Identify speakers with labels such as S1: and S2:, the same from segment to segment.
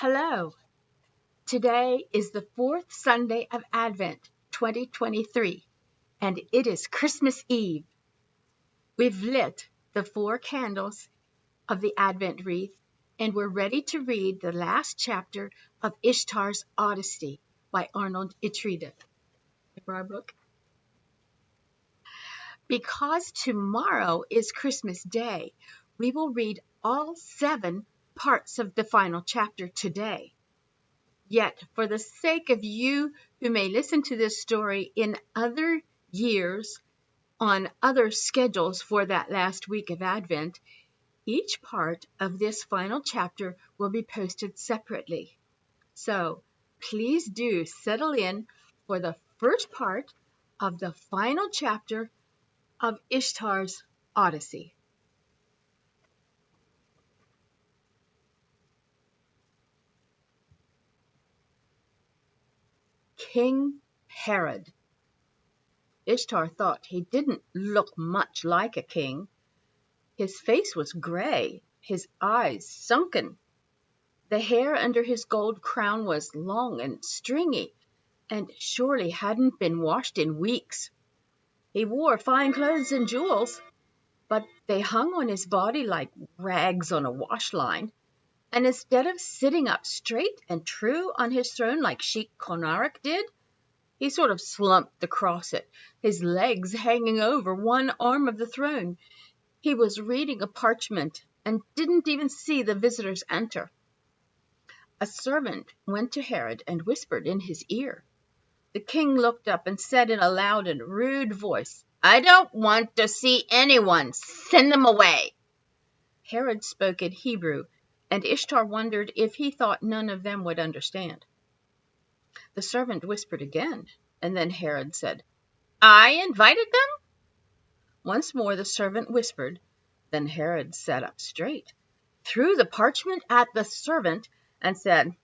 S1: Hello. Today is the fourth Sunday of Advent, 2023, and it is Christmas Eve. We've lit the 4 candles of the Advent wreath, and we're ready to read the last chapter of Ishtar's Odyssey by Arnold Itrida. For our book. Because tomorrow is Christmas Day, we will read all 7 parts of the final chapter today. Yet, for the sake of you who may listen to this story in other years on other schedules for that last week of Advent, each part of this final chapter will be posted separately. So, please do settle in for the first part of the final chapter of Ishtar's Odyssey. King Herod. Ishtar thought he didn't look much like a king. His face was gray, his eyes sunken. The hair under his gold crown was long and stringy, and surely hadn't been washed in weeks. He wore fine clothes and jewels, but they hung on his body like rags on a wash line. And instead of sitting up straight and true on his throne like Sheik Konark did, he sort of slumped across it, his legs hanging over one arm of the throne. He was reading a parchment and didn't even see the visitors enter. A servant went to Herod and whispered in his ear. The king looked up and said in a loud and rude voice, "I don't want to see anyone. Send them away." Herod spoke in Hebrew, and Ishtar wondered if he thought none of them would understand. The servant whispered again, and then Herod said, "I invited them?" Once more the servant whispered. Then Herod sat up straight, threw the parchment at the servant, and said,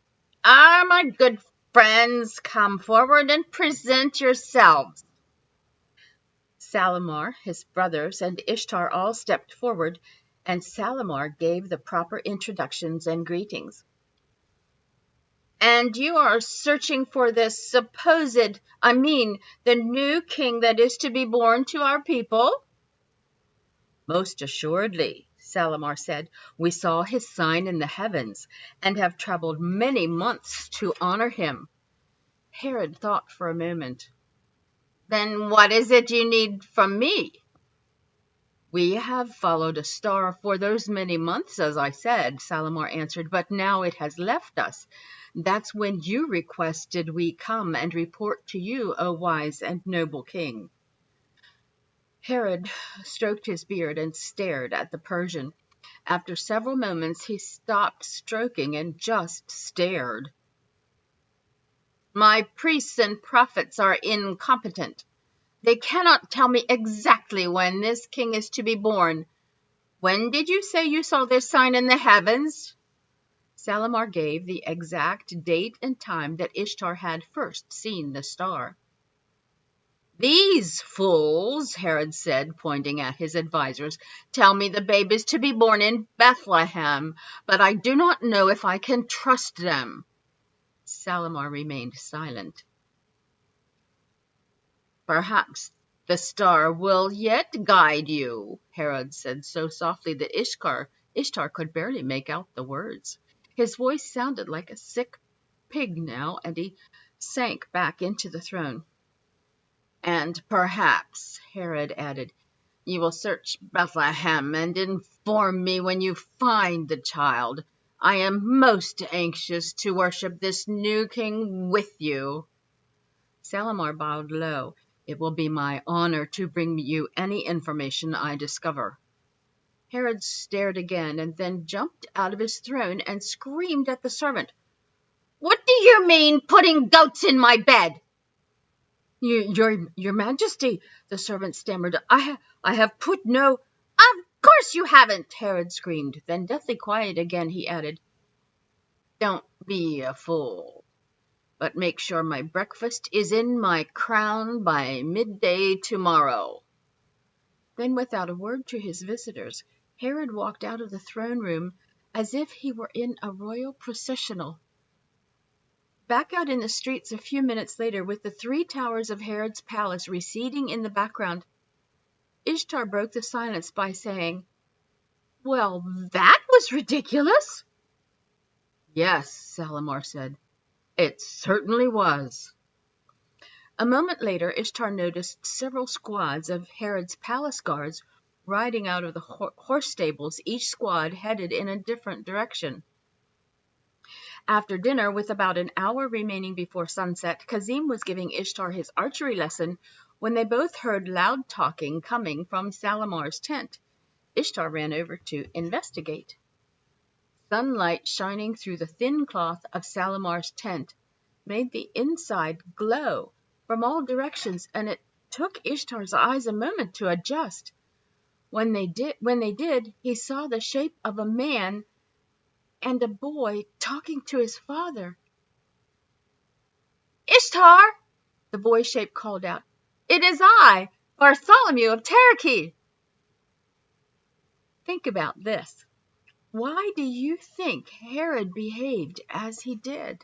S1: "My good friends, come forward and present yourselves." Salamar, his brothers, and Ishtar all stepped forward, and Salamar gave the proper introductions and greetings. "And you are searching for the new king that is to be born to our people?" "Most assuredly," Salamar said. "We saw his sign in the heavens, and have traveled many months to honor him." Herod thought for a moment. "Then what is it you need from me?" "We have followed a star for those many months, as I said," Salamar answered, "but now it has left us. That's when you requested we come and report to you, O wise and noble king." Herod stroked his beard and stared at the Persian. After several moments, he stopped stroking and just stared. "My priests and prophets are incompetent. They cannot tell me exactly when this king is to be born. When did you say you saw this sign in the heavens?" Salamar gave the exact date and time that Ishtar had first seen the star. "These fools," Herod said, pointing at his advisers, "tell me the babe is to be born in Bethlehem, but I do not know if I can trust them." Salamar remained silent. "Perhaps the star will yet guide you," Herod said so softly that Ishtar could barely make out the words. His voice sounded like a sick pig now, and he sank back into the throne. "And perhaps," Herod added, "you will search Bethlehem and inform me when you find the child. I am most anxious to worship this new king with you." Salamar bowed low. "It will be my honor to bring you any information I discover." Herod stared again and then jumped out of his throne and screamed at the servant. "What do you mean, putting goats in my bed?" Your Majesty," the servant stammered, I have put no—" "Of course you haven't," Herod screamed. Then, deathly quiet again, he added, "Don't be a fool, but make sure my breakfast is in my crown by midday tomorrow." Then, without a word to his visitors, Herod walked out of the throne room as if he were in a royal processional. Back out in the streets a few minutes later, with the 3 towers of Herod's palace receding in the background, Ishtar broke the silence by saying, "Well, that was ridiculous." "Yes," Salamar said, "it certainly was." A moment later, Ishtar noticed several squads of Herod's palace guards riding out of the horse stables, each squad headed in a different direction. After dinner, with about an hour remaining before sunset, Kazim was giving Ishtar his archery lesson when they both heard loud talking coming from Salamar's tent. Ishtar ran over to investigate. Sunlight shining through the thin cloth of Salamar's tent made the inside glow from all directions, and it took Ishtar's eyes a moment to adjust. When they did, he saw the shape of a man and a boy talking to his father. "Ishtar!" the boy shape called out. "It is I, Bartholomew of Taraki." Think about this. Why do you think Herod behaved as he did?